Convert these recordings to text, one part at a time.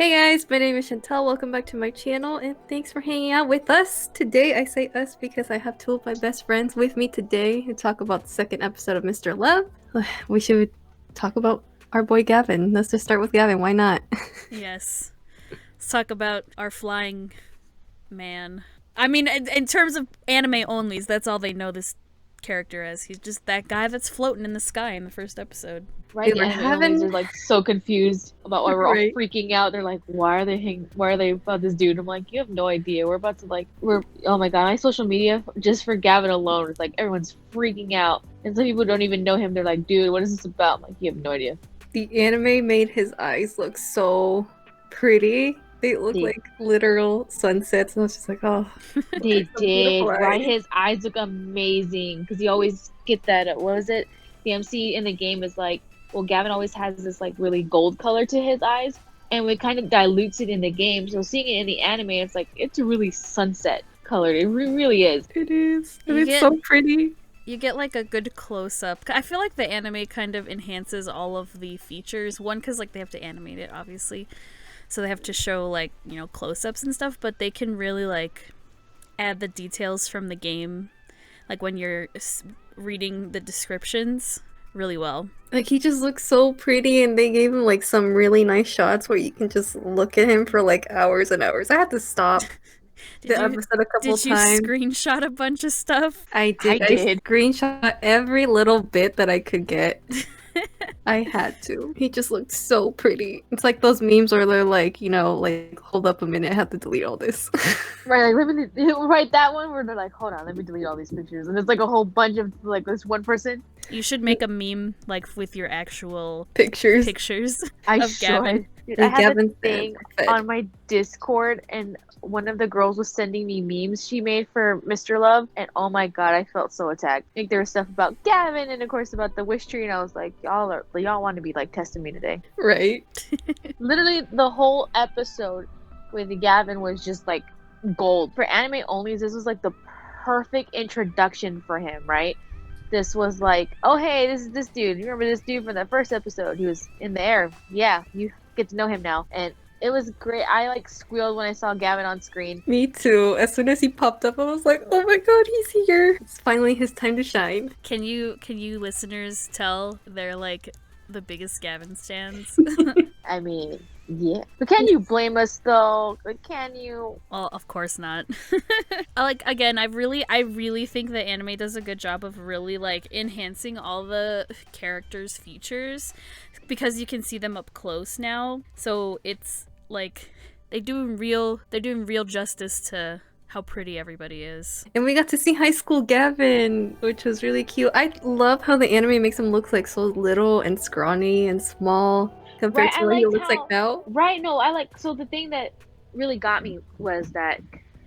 Hey guys, my name is Chantel. Welcome back to my channel and thanks for hanging out with us. Today I say us because I have two of my best friends with me today to talk about the second episode of Mr. Love. We should talk about our boy Gavin. Let's just start with Gavin, why not? Yes. Let's talk about our flying man. I mean, in terms of anime onlys, that's all they know this character as. He's just that guy that's floating in the sky in the first episode. Right, We the were anime onlys having are like so confused about why we're all Right. freaking out. They're like, why are they about this dude? I'm like, you have no idea. We're about to oh my god, my social media just for Gavin alone, it's like everyone's freaking out. And some people don't even know him. They're like, dude, what is this about? I'm like, you have no idea. The anime made his eyes look so pretty. They look They, like literal sunsets and I was just like, oh, they so beautiful did, right? eyes. His eyes look amazing because you always get that. What was it? The MC in the game is like, well, Gavin always has this like really gold color to his eyes, and it kind of dilutes it in the game. So seeing it in the anime, it's like it's a really sunset colored. It really is. It is. And You it's get- so pretty. You get like a good close up. I feel like the anime kind of enhances all of the features. One, because like they have to animate it, obviously, so they have to show like close ups and stuff. But they can really like add the details from the game, like when you're reading the descriptions, really well. Like he just looks so pretty and they gave him like some really nice shots where you can just look at him for like hours and hours. I had to stop the episode a couple Did you times. screenshot a bunch of stuff? I did. I did. Screenshot every little bit that I could get. I had to. He just looked so pretty. It's like those memes where they're like, like hold up a minute, I have to delete all this. Right, like let me write that one where they're like, hold on, let me delete all these pictures, and there's like a whole bunch of like this one person. You should make a meme like with your actual Pictures. of I Gavin. should. And I had Gavin a thing said, on my Discord, and one of the girls was sending me memes she made for Mr.Love, and oh my god, I felt so attacked. Like there was stuff about Gavin, and of course about the wish tree, and I was like, y'all want to be like testing me today. right? Literally, the whole episode with Gavin was just like gold. For anime only, this was like the perfect introduction for him, right? This was like, oh hey, this is this dude. You remember this dude from the first episode? He was in the air. Yeah, you get to know him now. And it was great. I like squealed when I saw Gavin on screen. Me too. As soon as he popped up, I was like, oh my god, he's here. It's finally his time to shine. Can you listeners tell they're like the biggest Gavin stans? I mean, yeah. But can you blame us though? Like, can you? Well, of course not. I really think the anime does a good job of really like enhancing all the characters' features because you can see them up close now. So it's like they're doing real justice to how pretty everybody is. And we got to see high school Gavin, which was really cute. I love how the anime makes him look like so little and scrawny and small compared Right, to I what he liked looks like now. Right, no, so the thing that really got me was that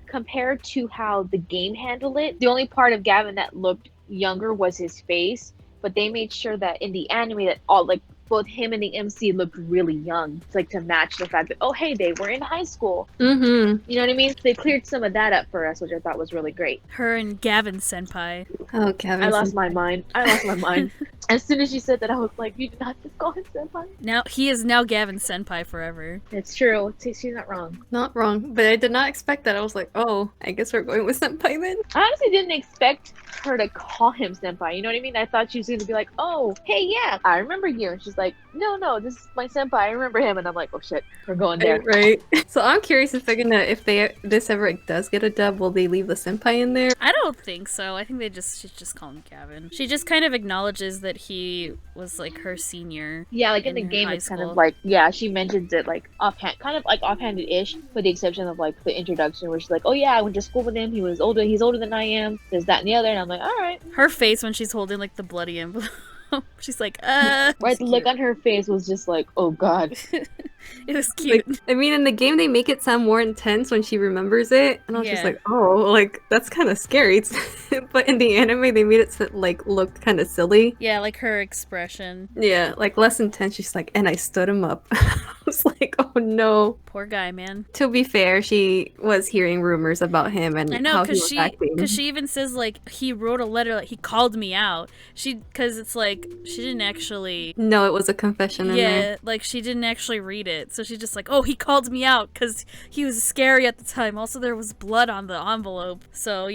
compared to how the game handled it, the only part of Gavin that looked younger was his face, but they made sure that in the anime that all like both him and the MC looked really young, like to match the fact that oh hey, they were in high school. Mm-hmm. You know what I mean? They cleared some of that up for us, which I thought was really great. Her and Gavin senpai. Oh, Gavin. I lost my mind. As soon as she said that, I was like, you did not just call him senpai. Now he is now Gavin senpai forever. It's true. She's not wrong. Not wrong, but I did not expect that. I was like, oh, I guess we're going with Senpai then. I honestly didn't expect her to call him senpai. You know what I mean? I thought she was going to be like, oh, hey, yeah, I remember you. And she's like, no, this is my senpai. I remember him. And I'm like, oh shit, we're going there. Right. So I'm curious if they're gonna, if this ever does get a dub, will they leave the Senpai in there? I don't think so. I think she's just call him Gavin. She just kind of acknowledges that he was like her senior. Yeah, like in the in game, high it's kind school. of like, yeah, she mentions it like offhand, kind of like offhanded-ish, with the exception of like the introduction where she's like, oh yeah, I went to school with him. He's older than I am. There's that and the other. And I'm like, all right. Her face when she's holding like the bloody envelope. She's like, Right, the look on her face was just like, oh god. It was cute. Like, I mean, in the game, they make it sound more intense when she remembers it. And I was just Yeah. like, oh, like, that's kind of scary. but in the anime they made it like look kind of silly. Yeah, like her expression. Yeah, like less intense. She's like, and I stood him up. I was like, oh no. Poor guy, man. To be fair, she was hearing rumors about him and I know, how he was acting. because she even says like he wrote a letter, like he called me out. Because it's like she didn't actually. No, it was a confession in there. Yeah, like she didn't actually read it, so she's just like, oh, he called me out because he was scary at the time. Also, there was blood on the envelope, so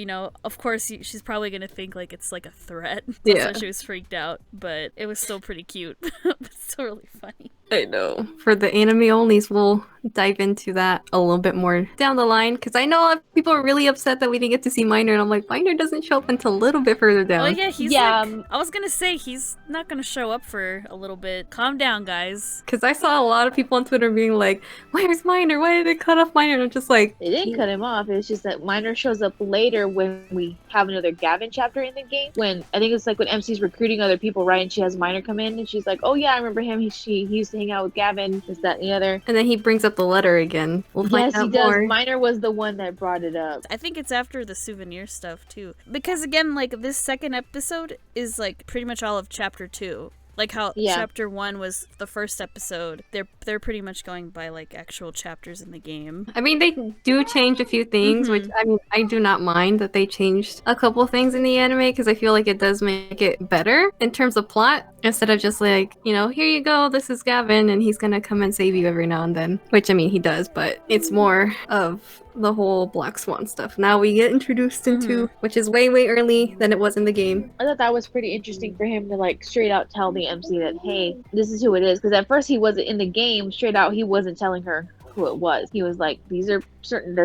of course she's probably gonna think like it's like a threat. That's why she was freaked out, but it was still pretty cute. It's still really funny. I know. For the anime onlys, we'll dive into that a little bit more down the line, because I know a lot of people are really upset that we didn't get to see Minor, and I'm like, Minor doesn't show up until a little bit further down. Oh yeah, he's like, I was gonna say he's not gonna show up for a little bit. Calm down, guys. Because I saw a lot of people on Twitter being like, where's Minor? Why did they cut off Minor? And I'm just like... They didn't cut him off. It's just that Minor shows up later when we have another Gavin chapter in the game. When, I think it's like when MC's recruiting other people, right? And she has Minor come in and she's like, oh yeah, I remember him. He used to hang out with Gavin, this, that, and the other. And then he brings up the letter again. We'll find out he does. more. Minor was the one that brought it up. I think it's after the souvenir stuff too. Because again, like this second episode is like pretty much all of chapter 2. Like how chapter 1 was the first episode. They're pretty much going by like actual chapters in the game. I mean, they do change a few things, which I mean, I do not mind that they changed a couple things in the anime, because I feel like it does make it better in terms of plot, instead of just like, here you go, this is Gavin and he's gonna come and save you every now and then. Which I mean, he does, but it's more of the whole Black Swan stuff now we get introduced into, which is way early than it was in the game. I thought that was pretty interesting for him to like straight out tell the MC that, hey, this is who it is, because at first he wasn't in the game straight out, he wasn't telling her who it was. He was like, there's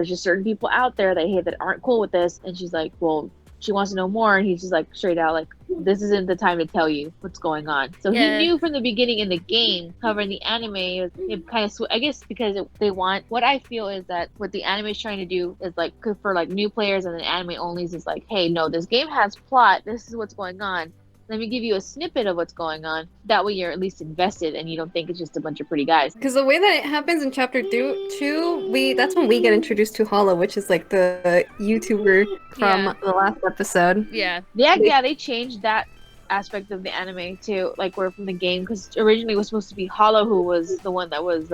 just certain people out there that aren't cool with this, and she's like, well, she wants to know more, and he's just like straight out like, this isn't the time to tell you what's going on. So he knew from the beginning in the game. However, in the anime, it kind of I guess because they want, what I feel is that what the anime is trying to do is like, for like new players and then anime onlys is like, hey, no, this game has plot, this is what's going on, let me give you a snippet of what's going on. That way you're at least invested and you don't think it's just a bunch of pretty guys. Because the way that it happens in chapter 2, that's when we get introduced to Hollow, which is like the YouTuber from the last episode. They changed that aspect of the anime too, like where from the game, because originally it was supposed to be Hollow who was the one that was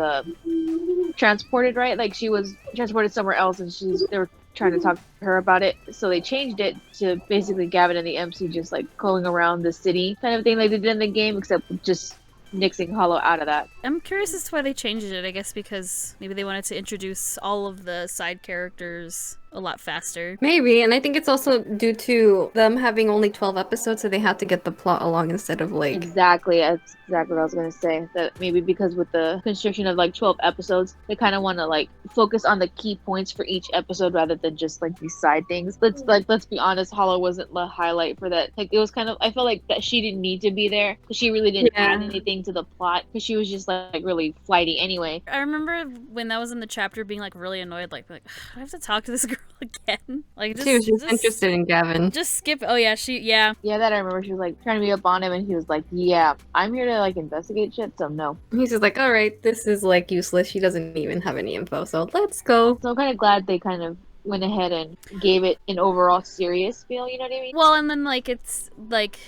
transported, right? Like she was transported somewhere else and they were trying to talk to her about it, so they changed it to basically Gavin and the MC just like going around the city kind of thing like they did in the game, except just nixing Hollow out of that. I'm curious as to why they changed it. I guess because maybe they wanted to introduce all of the side characters a lot faster. Maybe, and I think it's also due to them having only 12 episodes, so they have to get the plot along instead of like... Exactly, that's exactly what I was going to say. That maybe because with the constriction of like 12 episodes, they kind of want to like focus on the key points for each episode rather than just like these side things. Let's be honest, Hollow wasn't the highlight for that. Like it was kind of, I felt like that she didn't need to be there because she really didn't add anything to the plot, because she was just like really flighty anyway. I remember when that was in the chapter being like really annoyed, like I have to talk to this girl again. Like she was just interested in Gavin. Just skip. Oh yeah, that I remember. She was like trying to be up on him, and he was like, "Yeah, I'm here to like investigate shit." So no. He's just like, "All right, this is like useless. She doesn't even have any info, so let's go." So I'm kind of glad they kind of went ahead and gave it an overall serious feel. You know what I mean? Well, and then like it's like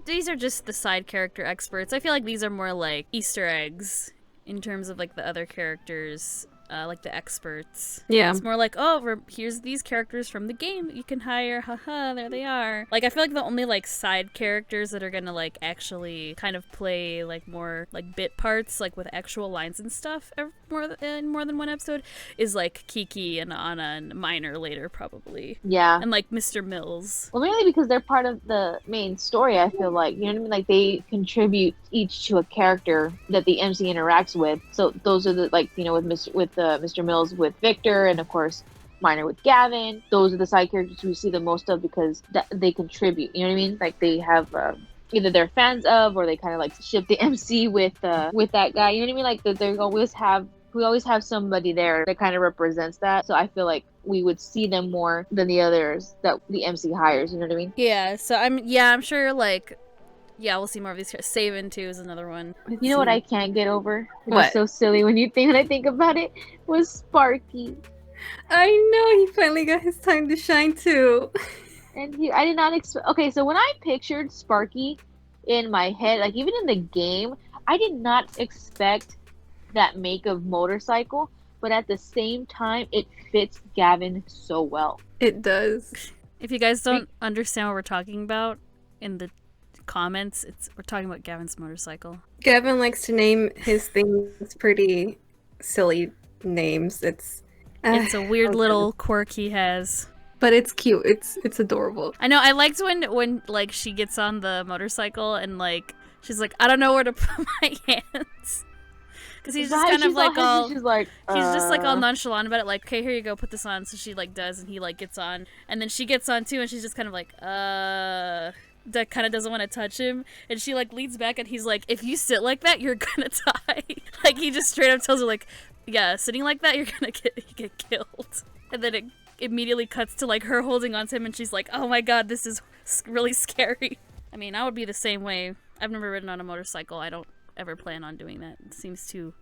these are just the side character experts. I feel like these are more like Easter eggs in terms of like the other characters. Like the experts. Yeah. It's more like, oh, here's these characters from the game that you can hire. Haha, there they are. Like, I feel like the only, like, side characters that are gonna, like, actually kind of play, like, more, like, bit parts, like, with actual lines and stuff in more than one episode is, like, Kiki and Anna and Minor later, probably. Yeah. And, like, Mr. Mills. Well, mainly because they're part of the main story, I feel like. You know what I mean? Like, they contribute each to a character that the MC interacts with. So those are the, like, you know, with Mr. Mills with Victor, and of course Minor with Gavin. Those are the side characters we see the most of because they contribute. You know what I mean? Like they have either they're fans of, or they kind of like ship the MC with that guy. You know what I mean? Like we always have somebody there that kind of represents that. So I feel like we would see them more than the others that the MC hires. You know what I mean? Yeah. So I'm sure like. Yeah, we'll see more of these. Savin too is another one. You know what I can't get over? What? It's so silly when I think about it. Was Sparky. I know, he finally got his time to shine too. And I did not expect. Okay, so when I pictured Sparky in my head, like even in the game, I did not expect that make of motorcycle, but at the same time, it fits Gavin so well. It does. If you guys don't understand what we're talking about in the comments, we're talking about Gavin's motorcycle. Gavin likes to name his things pretty silly names. It's a weird little quirk he has. But it's cute. It's adorable. I know. I liked when like she gets on the motorcycle and like she's like, I don't know where to put my hands. Because he's just kind of like all she's like, he's just like all nonchalant about it, like, okay, here you go, put this on. So she like does, and he like gets on, and then she gets on too, and she's just kind of like, that kind of doesn't want to touch him, and she like leans back, and he's like, if you sit like that, you're gonna die. Like he just straight up tells her like, yeah, sitting like that, you're gonna get killed. And then it immediately cuts to like her holding on to him, and she's like, oh my god, this is really scary. I mean, I would be the same way. I've never ridden on a motorcycle. I don't ever plan on doing that. It seems too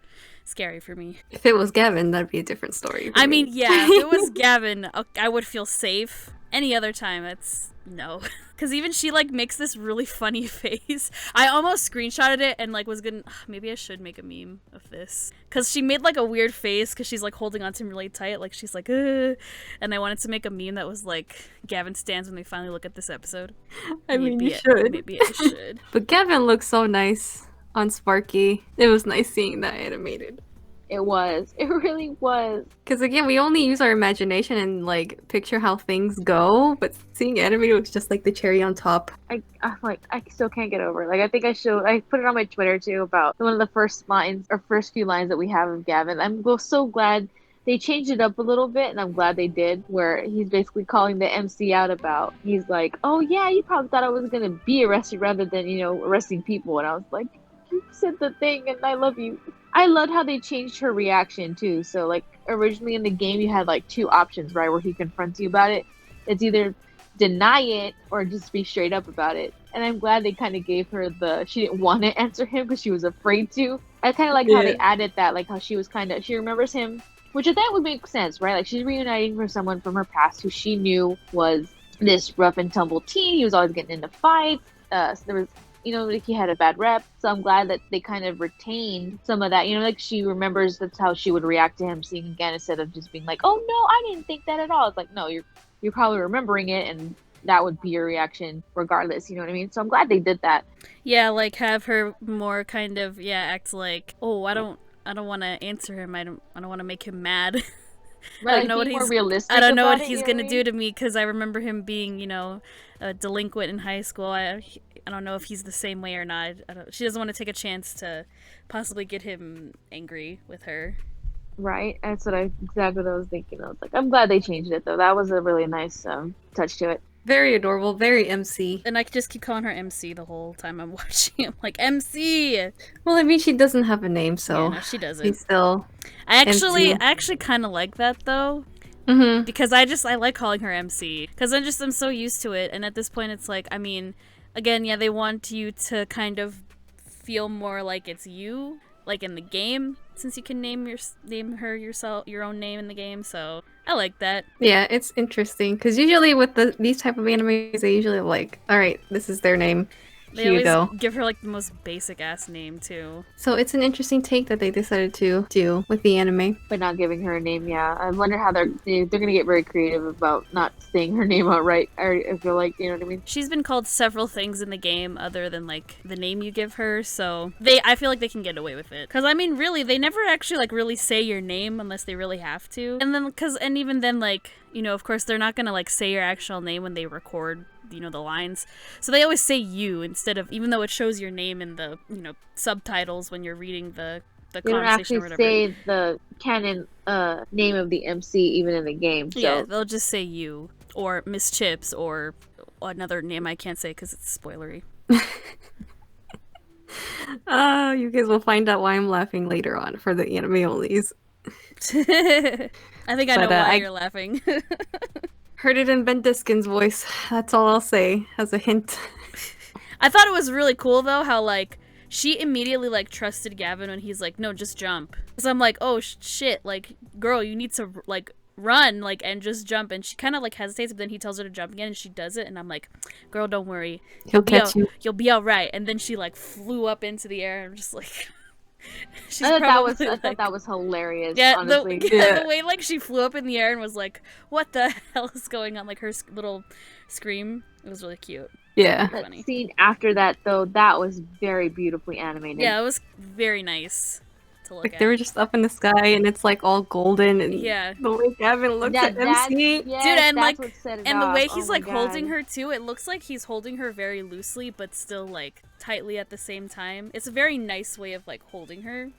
scary for me. If it was Gavin, that'd be a different story. I mean, yeah, if it was Gavin, I would feel safe. Any other time, it's no. Because even she like makes this really funny face. I almost screenshotted it and like was gonna, maybe I should make a meme of this. Because she made like a weird face because she's like holding on to him really tight, like she's like, ugh. And I wanted to make a meme that was like Gavin stands when they finally look at this episode. I mean, you should. Maybe I should. But Gavin looks so nice on Sparky. It was nice seeing that animated. It was. It really was. Because again, we only use our imagination and like picture how things go, but seeing animated was just like the cherry on top. I'm like, I still can't get over it. Like, I think I put it on my Twitter too about one of the first lines, or first few lines that we have of Gavin. I'm so glad they changed it up a little bit, and I'm glad they did, where he's basically calling the MC out about, he's like, oh yeah, you probably thought I was going to be arrested rather than, arresting people. And I was like, you said the thing and I love you. I loved how they changed her reaction too. So like originally in the game you had like two options, right, where he confronts you about it. It's either deny it or just be straight up about it. And I'm glad they kind of gave her she didn't want to answer him because she was afraid to. I kind of like how they added that, like how she remembers him, which I thought would make sense, right? Like she's reuniting with someone from her past who she knew was this rough and tumble teen. He was always getting into fights. So there was, like he had a bad rep. So I'm glad that they kind of retained some of that. Like she remembers that's how she would react to him seeing again, instead of just being like, oh no, I didn't think that at all. It's like, no, you're probably remembering it, and that would be your reaction regardless. You know what I mean? So I'm glad they did that. Yeah, like have her more kind of act like, oh, I don't want to answer him. I don't want to make him mad. Right, I don't know what he's realistic. I don't know what he's gonna do to me because I remember him being, a delinquent in high school. I don't know if he's the same way or not. She doesn't want to take a chance to possibly get him angry with her. Right, that's exactly what I was thinking. I was like, I'm glad they changed it though. That was a really nice touch to it. Very adorable, very MC. And I just keep calling her MC the whole time I'm watching. I'm like, MC! Well, I mean, she doesn't have a name, so... Yeah, no, she doesn't. She's still I actually kind of like that, though. Mm-hmm. Because I like calling her MC. Because I'm so used to it. And at this point, it's like, I mean, again, yeah, they want you to kind of feel more like it's you. Like in the game, since you can name her your own name in the game, so I like that. Yeah, it's interesting because usually with these type of animes, they usually like, all right, this is their name. Here you go. Give her like the most basic ass name too. So it's an interesting take that they decided to do with the anime, but not giving her a name. Yeah, I wonder how they're gonna get very creative about not saying her name outright. I feel like, you know what I mean. She's been called several things in the game other than like the name you give her, so I feel like they can get away with it. Because I mean, really, they never actually like really say your name unless they really have to. And then even then, like, of course they're not gonna like say your actual name when they record the lines, so they always say you instead of, even though it shows your name in the subtitles when you're reading the conversation or whatever. They don't actually say the canon name of the MC even in the game. So. Yeah, they'll just say you or Miss Chips or another name I can't say because it's spoilery. You guys will find out why I'm laughing later on for the anime onlys. I think I know why you're laughing. Heard it in Ben Diskin's voice. That's all I'll say as a hint. I thought it was really cool though how like she immediately like trusted Gavin when he's like, no, just jump. So I'm like, oh shit, like girl, you need to like run, like, and just jump, and she kind of like hesitates, but then he tells her to jump again, and she does it, and I'm like, girl, don't worry, He'll catch you. you'll be all right. And then she like flew up into the air, and I'm just like, she's I probably thought that was hilarious. yeah, honestly. the way like she flew up in the air and was like, what the hell is going on? Like her little scream, it was really cute. Yeah. That Funny. scene after that, though, that was very beautifully animated. Yeah, it was very nice to look Like at. they were just up in the sky and it's like all golden and Yeah. the way Gavin looks at them singing. Yes, dude, and that's like, what set it and the off. way he's Oh my like holding God. her too, it looks like he's holding her very loosely, but still like tightly at the same time. It's a very nice way of like holding her.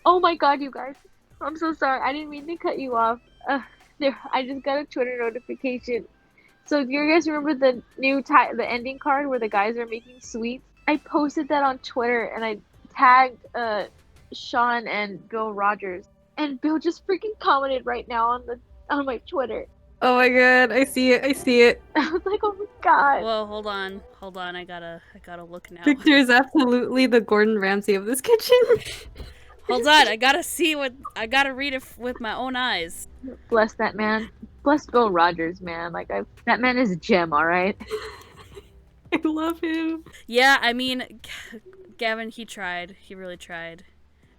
Oh my God, you guys! I'm so sorry. I didn't mean to cut you off. I just got a Twitter notification. So do you guys remember the the ending card where the guys are making sweets? I posted that on Twitter and I tagged Sean and Bill Rogers, and Bill just freaking commented right now on my Twitter. Oh my god, I see it, I see it. I was like, oh my God. Whoa, hold on, I gotta look now. Victor is absolutely the Gordon Ramsay of this kitchen. Hold on, I gotta read it with my own eyes. Bless that man. Bless Bill Rogers, man. Like that man is a gem, all right. I love him. Yeah, I mean, Gavin, he tried. He really tried.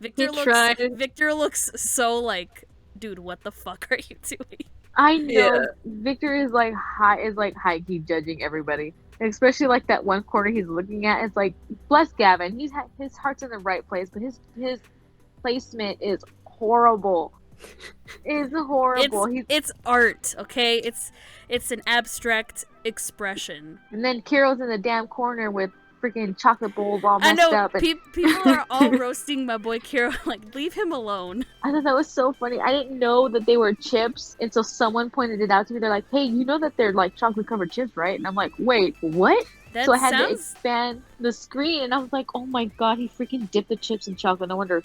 Victor looks so like, dude, what the fuck are you doing? I know Yeah. Victor is like high key judging everybody, especially like that one corner he's looking at. It's like, bless Gavin, his heart's in the right place, but his placement is horrible. It's horrible. It's art, okay? It's an abstract expression. And then Kiro's in the damn corner with freaking chocolate bowls all I messed know up. And people are all roasting my boy Kiro. Like, leave him alone. I thought that was so funny. I didn't know that they were chips until someone pointed it out to me. They're like, "Hey, you know that they're like chocolate covered chips, right?" And I'm like, "Wait, what?" That So I had to sounds. expand the screen, and I was like, "Oh my God, he freaking dipped the chips in chocolate. No wonder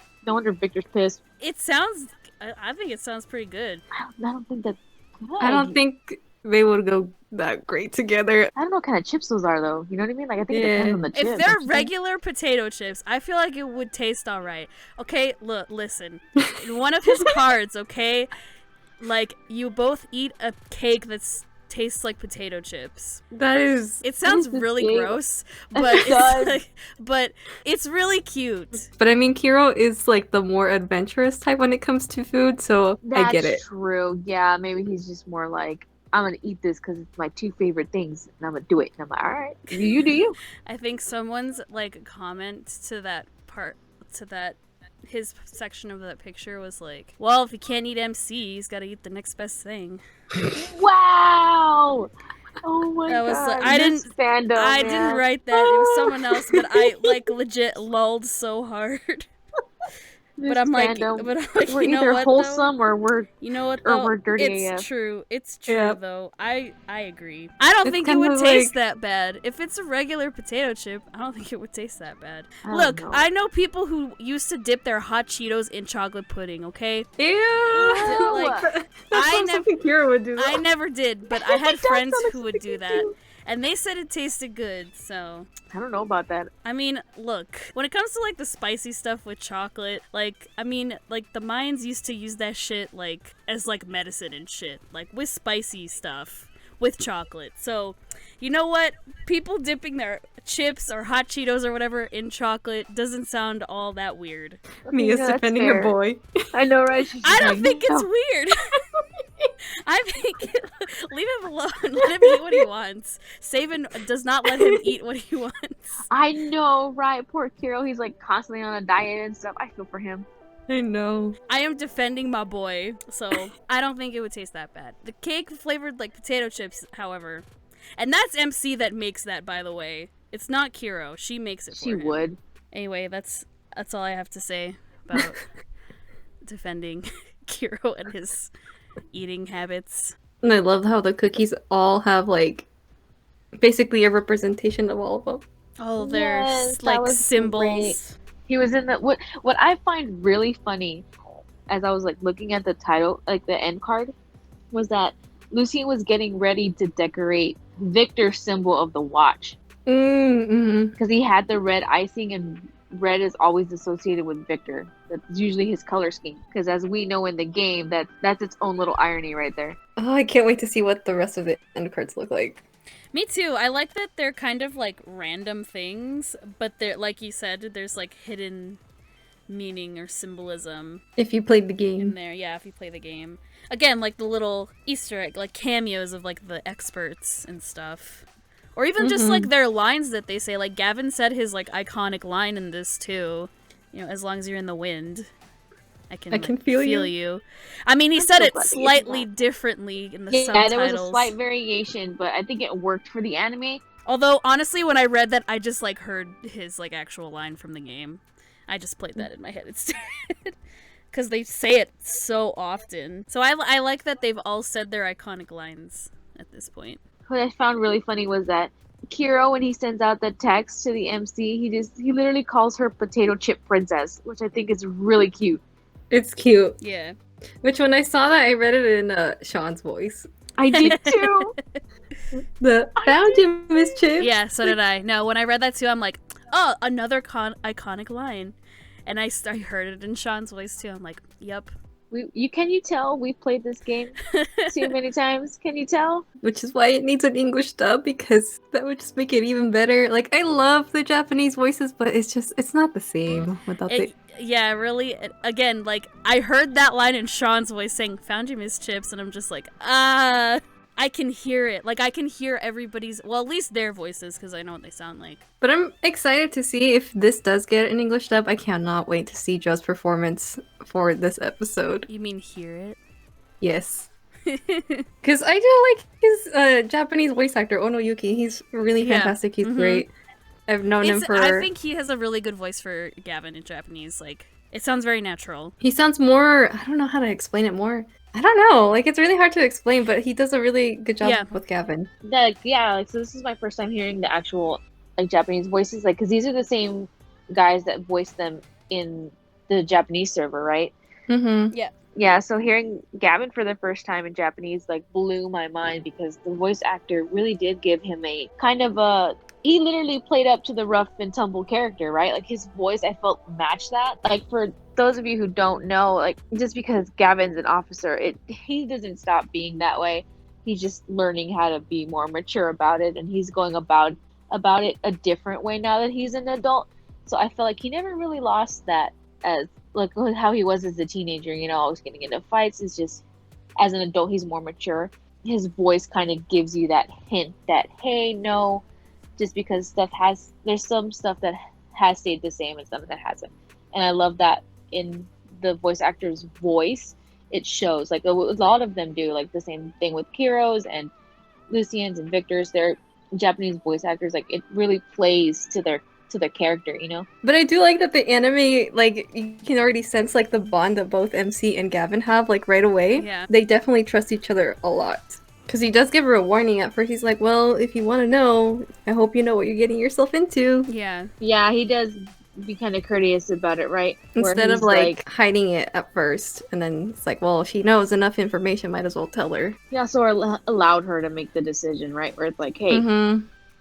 Victor's pissed." It sounds. I think it sounds pretty good. I don't think that's good. I don't think they would go that great together. I don't know what kind of chips those are, though. You know what I mean? Like, I think it Yeah. depends on the chips. If don't they're you think? regular potato chips, I feel like it would taste all right. Okay, look, listen. In one of his cards, okay, like you both eat a cake that's tastes like potato chips. That is. It sounds is this really game? gross, but It does. but it's really cute. But I mean, Kiro is like the more adventurous type when it comes to food, so I get it. That's true. Yeah, maybe he's just more like, I'm gonna eat this because it's my two favorite things, and I'm gonna do it. And I'm like, all right, do you? I think someone's like comment to that his section of that picture was like, well, if he can't eat MC, he's got to eat the next best thing. Wow! Oh my That was God! like- I this didn't- fandom, I man. didn't write that. It was someone else, but I like legit lulled so hard. This But I'm like, fandom. We're you know either what, wholesome or we're You know what or though? we're dirty It's AF. true. It's true Yeah. though. I agree. I don't It's think it kinda would taste like- that bad. If it's a regular potato chip, I don't think it would taste that bad. I don't Look, know. I know people who used to dip their hot Cheetos in chocolate pudding, okay? Ew! Like, That's I not nev- something Kiro would do. I never did, but I It had does friends sound like who would something do you that. do. And they said it tasted good, so I don't know about that. I mean, look, when it comes to like the spicy stuff with chocolate, like I mean, like the Mayans used to use that shit like as like medicine and shit, like with spicy stuff with chocolate. So, you know what? People dipping their chips or hot Cheetos or whatever in chocolate doesn't sound all that weird. Mia's Yeah, that's defending her fair. boy. I know, right? She's I just don't like, think it's "No." weird. I think leave him alone. Let him eat what he wants. Saban does not let him eat what he wants. I know, right? Poor Kiro. He's like constantly on a diet and stuff. I feel for him. I know. I am defending my boy, so I don't think it would taste that bad. The cake flavored like potato chips, however, and that's MC that makes that, by the way. It's not Kiro. She makes it for She him. would. Anyway, that's all I have to say about defending Kiro and his eating habits. And I love how the cookies all have like basically a representation of all of them. Oh, there's Yes, that like was symbols. great. He was in the what I find really funny as I was like looking at the title, like the end card, was that Lucien was getting ready to decorate Victor's symbol of the watch Mm-hmm. because he had the red icing and red is always associated with Victor. That's usually his color scheme. Because as we know in the game, that's its own little irony right there. Oh, I can't wait to see what the rest of the end cards look like. Me too. I like that they're kind of like random things, but they're, like you said, there's like hidden meaning or symbolism If you played the in game. there. Yeah, if you play the game. Again, like the little Easter egg, like cameos of like the experts and stuff. Or even just like their lines that they say. Like Gavin said his like iconic line in this too. You know, as long as you're in the wind, I can feel you. I mean, he I'm said so it glad they gave him slightly that. differently in the Yeah, subtitles. there was a slight variation, but I think it worked for the anime. Although honestly, when I read that, I just like heard his like actual line from the game. I just played that in my head instead. Because they say it so often. So I like that they've all said their iconic lines at this point. What I found really funny was that Kiro, when he sends out the text to the MC, he literally calls her Potato Chip Princess, which I think is really cute. It's cute. Yeah. Which when I saw that, I read it in Sean's voice. I did too. The found you, Miss Chip. Yeah, so did I. No, when I read that too, I'm like, oh, another iconic line. And I heard it in Sean's voice too. I'm like, yep. Can you tell we played this game too many times? Can you tell? Which is why it needs an English dub, because that would just make it even better. Like, I love the Japanese voices, but it's not the same without the... Yeah, really. Again, like, I heard that line in Sean's voice saying, found you, Miss Chips, and I'm just like, I can hear it. Like, I can hear everybody's, well, at least their voices, because I know what they sound like. But I'm excited to see if this does get an English dub. I cannot wait to see Joe's performance for this episode. You mean hear it? Yes. Because I do like his Japanese voice actor, Ono Yuki. He's really fantastic. He's great. I've known him for... I think he has a really good voice for Gavin in Japanese. Like, it sounds very natural. He sounds more... I don't know how to explain it more. I don't know. Like, it's really hard to explain, but he does a really good job with Gavin. So this is my first time hearing the actual, like, Japanese voices. Like, because these are the same guys that voiced them in the Japanese server, right? Mm-hmm. Yeah. Yeah, so hearing Gavin for the first time in Japanese, like, blew my mind because the voice actor really did give him a kind of a... He literally played up to the rough and tumble character, right? Like, his voice, I felt, matched that. Like, for those of you who don't know, like, just because Gavin's an officer, he doesn't stop being that way. He's just learning how to be more mature about it, and he's going about it a different way now that he's an adult. So I feel like he never really lost that as, like, how he was as a teenager, you know, always getting into fights. It's just, as an adult, he's more mature. His voice kind of gives you that hint that, hey, no, just because there's some stuff that has stayed the same and some that hasn't. And I love that in the voice actor's voice, it shows. Like, a lot of them do, like, the same thing with Kiro's and Lucian's and Victor's. They're Japanese voice actors. Like, it really plays to their character, you know? But I do like that the anime, like, you can already sense, like, the bond that both MC and Gavin have, like, right away. Yeah. They definitely trust each other a lot. Because he does give her a warning at first. He's like, well, if you want to know, I hope you know what you're getting yourself into. Yeah. Yeah, he does be kind of courteous about it, right? Instead of, like, hiding it at first. And then it's like, well, she knows enough information, might as well tell her. He also allowed her to make the decision, right? Where it's like, hey,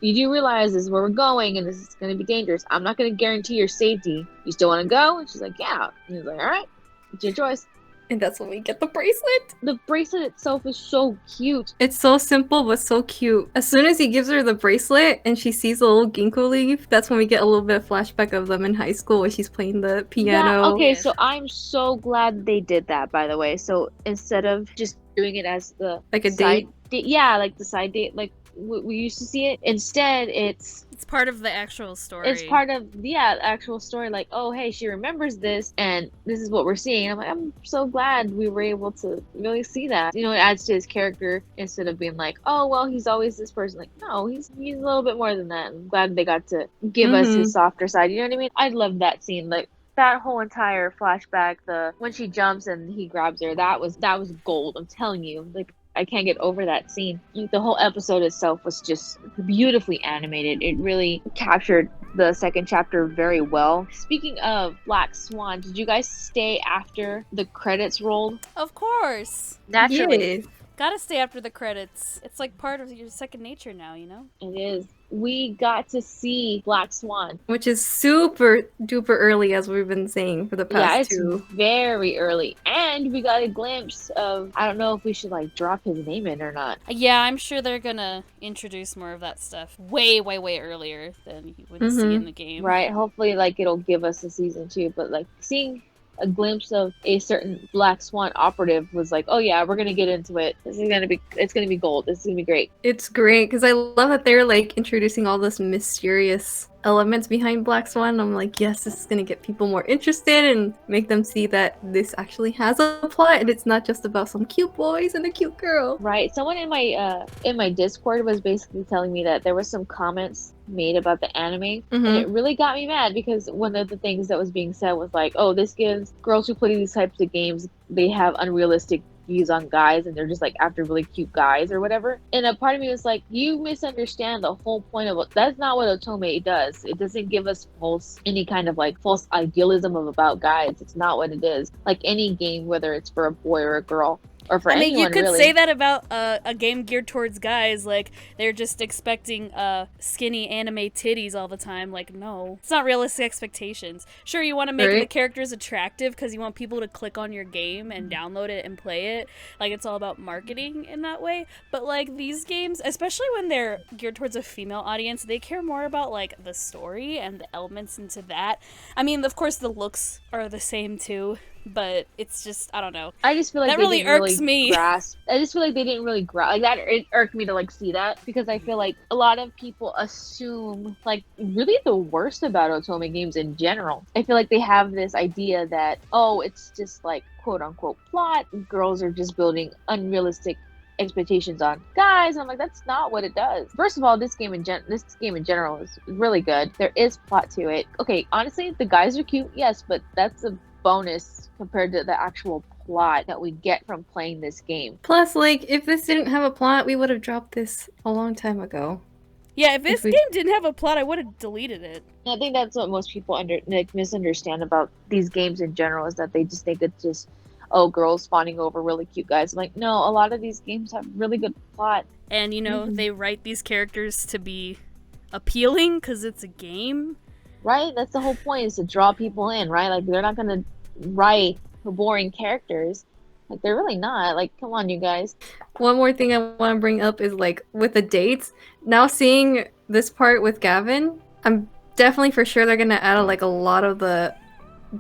you do realize this is where we're going and this is going to be dangerous. I'm not going to guarantee your safety. You still want to go? And she's like, yeah. And he's like, all right, it's your choice. And that's when we get the bracelet. The bracelet itself is so cute. It's so simple, but so cute. As soon as he gives her the bracelet and she sees the little ginkgo leaf, that's when we get a little bit of flashback of them in high school where she's playing the piano. Yeah, okay, so I'm so glad they did that, by the way. So instead of just doing it as the... Like a date? Yeah, like the side date, like we used to see it. Instead, it's part of the actual story. It's part of the actual story. Like, oh, hey, she remembers this, and this is what we're seeing. I'm like, I'm so glad we were able to really see that. You know, it adds to his character instead of being like, oh, well, he's always this person. Like, no, he's a little bit more than that. I'm glad they got to give us his softer side. You know what I mean? I love that scene. Like, that whole entire flashback, when she jumps and he grabs her, that was gold. I'm telling you. Like, I can't get over that scene. The whole episode itself was just beautifully animated. It really captured the second chapter very well. Speaking of Black Swan, did you guys stay after the credits rolled? Of course. Naturally. Yes. Gotta stay after the credits. It's like part of your second nature now, you know? It is. we got to see Black Swan. Which is super duper early, as we've been saying for the Yeah, past it's two. very early. And we got a glimpse of, I don't know if we should like drop his name in or not. Yeah, I'm sure they're gonna introduce more of that stuff way, way, way earlier than you would see in the game. Right? Hopefully like it'll give us a season 2, but like seeing a glimpse of a certain Black Swan operative was like, oh yeah, we're gonna get into it. It's gonna be gold. This is gonna be great. It's great because I love that they're like introducing all this mysterious elements behind Black Swan. I'm like, yes, this is gonna get people more interested and make them see that this actually has a plot and it's not just about some cute boys and a cute girl. Right. Someone in my Discord was basically telling me that there was some comments made about the anime, and it really got me mad because one of the things that was being said was like, oh, this gives girls who play these types of games, they have unrealistic views on guys and they're just like after really cute guys or whatever. And a part of me was like, you misunderstand the whole point of it. That's not what Otome does. It doesn't give us any kind of like false idealism of about guys. It's not what it is. Like any game, whether it's for a boy or a girl, or for anyone, you could really. say that about a game geared towards guys. Like, they're just expecting skinny anime titties all the time. Like, no. It's not realistic expectations. Sure, you want to make the characters attractive because you want people to click on your game and download it and play it. Like, it's all about marketing in that way. But, like, these games, especially when they're geared towards a female audience, they care more about, like, the story and the elements into that. I mean, of course, the looks are the same, too. But it's just, I don't know. I just feel like that really irks me. Grasp. I just feel like they didn't really grasp. Like that, it irked me to like see that because I feel like a lot of people assume like really the worst about Otome games in general. I feel like they have this idea that, oh, it's just like quote unquote plot. Girls are just building unrealistic expectations on guys. And I'm like, that's not what it does. First of all, this game in general is really good. There is plot to it. Okay, honestly, the guys are cute, yes, but that's a bonus compared to the actual plot that we get from playing this game. Plus, like, if this didn't have a plot, we would have dropped this a long time ago. Yeah, if this game didn't have a plot, I would have deleted it. I think that's what most people misunderstand about these games in general, is that they just think it's just, oh, girls fawning over really cute guys. I'm like, no, a lot of these games have really good plot. And, you know, they write these characters to be appealing because it's a game. Right? That's the whole point, is to draw people in, right? Like, they're not going to write for boring characters. Like, they're really not. Like, come on, you guys. One more thing I want to bring up is, like, with the dates. Now seeing this part with Gavin, I'm definitely for sure they're going to add, like, a lot of the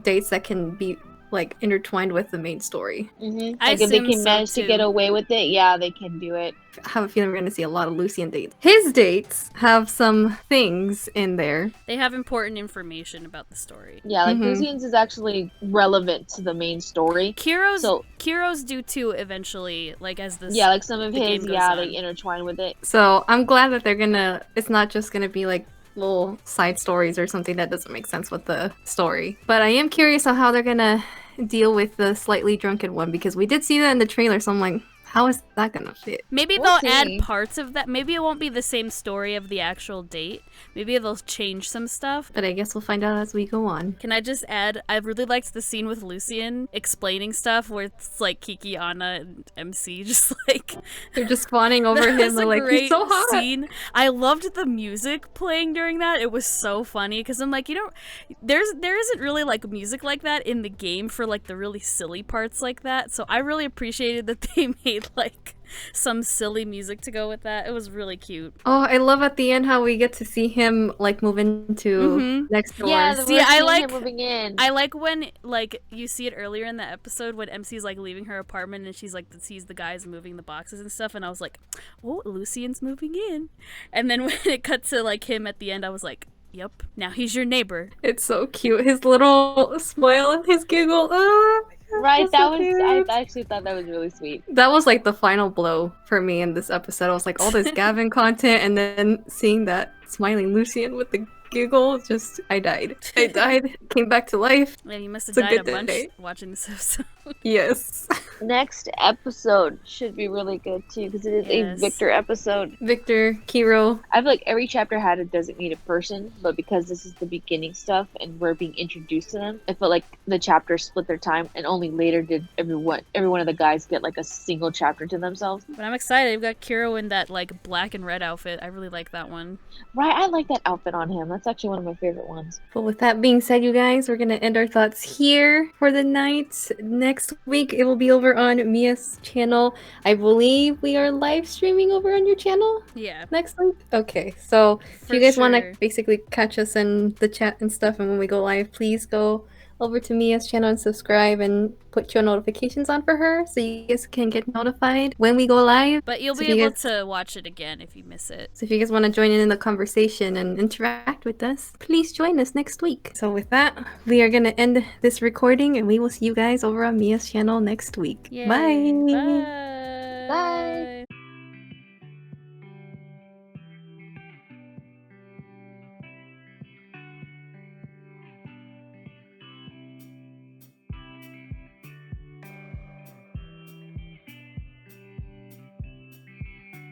dates that can be, like, intertwined with the main story. Like, if they can manage to get away with it, yeah, they can do it. I have a feeling we're going to see a lot of Lucien dates. His dates have some things in there. They have important information about the story. Yeah, like Lucien's is actually relevant to the main story. Kiro's do too eventually, like as this. Yeah, like some of his, they intertwine with it. So I'm glad that they're gonna, it's not just gonna be like little side stories or something that doesn't make sense with the story. But I am curious on how they're gonna deal with the slightly drunken one, because we did see that in the trailer, so I'm like, how is that gonna fit? Maybe they'll add parts of that. Maybe it won't be the same story of the actual date. Maybe they'll change some stuff. But I guess we'll find out as we go on. Can I just add, I really liked the scene with Lucien explaining stuff where it's like Kiki, Anna, and MC just like... They're just fawning over him. They're like, he's so hot. Scene. I loved the music playing during that. It was so funny because I'm like, you know, there isn't really like music like that in the game for like the really silly parts like that. So I really appreciated that they made like some silly music to go with that. It was really cute. Oh, I love at the end how we get to see him like move into next door. Yeah, I like him moving in. I like when like you see it earlier in the episode when MC's like leaving her apartment and she's like sees the guys moving the boxes and stuff, and I was like, oh, Lucien's moving in. And then when it cut to like him at the end, I was like, yep, now he's your neighbor. It's so cute. His little smile and his giggle. Right, I actually thought that was really sweet. That was like the final blow for me in this episode. I was like, all this Gavin content, and then seeing that smiling Lucien with the giggle, just I died. I died, came back to life. Yeah, you must have It's a died a good bunch day. watching this episode. Yes. Next episode should be really good too because it is a Yes. Victor episode. Victor, Kiro. I feel like every chapter had a designated person, but because this is the beginning stuff and we're being introduced to them, I felt like the chapters split their time, and only later did every one of the guys get like a single chapter to themselves. But I'm excited. We've got Kiro in that like black and red outfit. I really like that one. Right, I like that outfit on him. That's actually one of my favorite ones. But with that being said, you guys, we're gonna end our thoughts here for the night. Next week, it will be over on Mia's channel. I believe we are live streaming over on your channel Yeah. next week. Okay, so if For you guys want sure. to basically catch us in the chat and stuff, and when we go live, please go over to Mia's channel and subscribe and put your notifications on for her so you guys can get notified when we go live. But you'll So be if you able guys- to watch it again if you miss it. So if you guys want to join in the conversation and interact with us, please join us next week. So with that, we are going to end this recording and we will see you guys over on Mia's channel next week. Yay. Bye. Bye. Bye.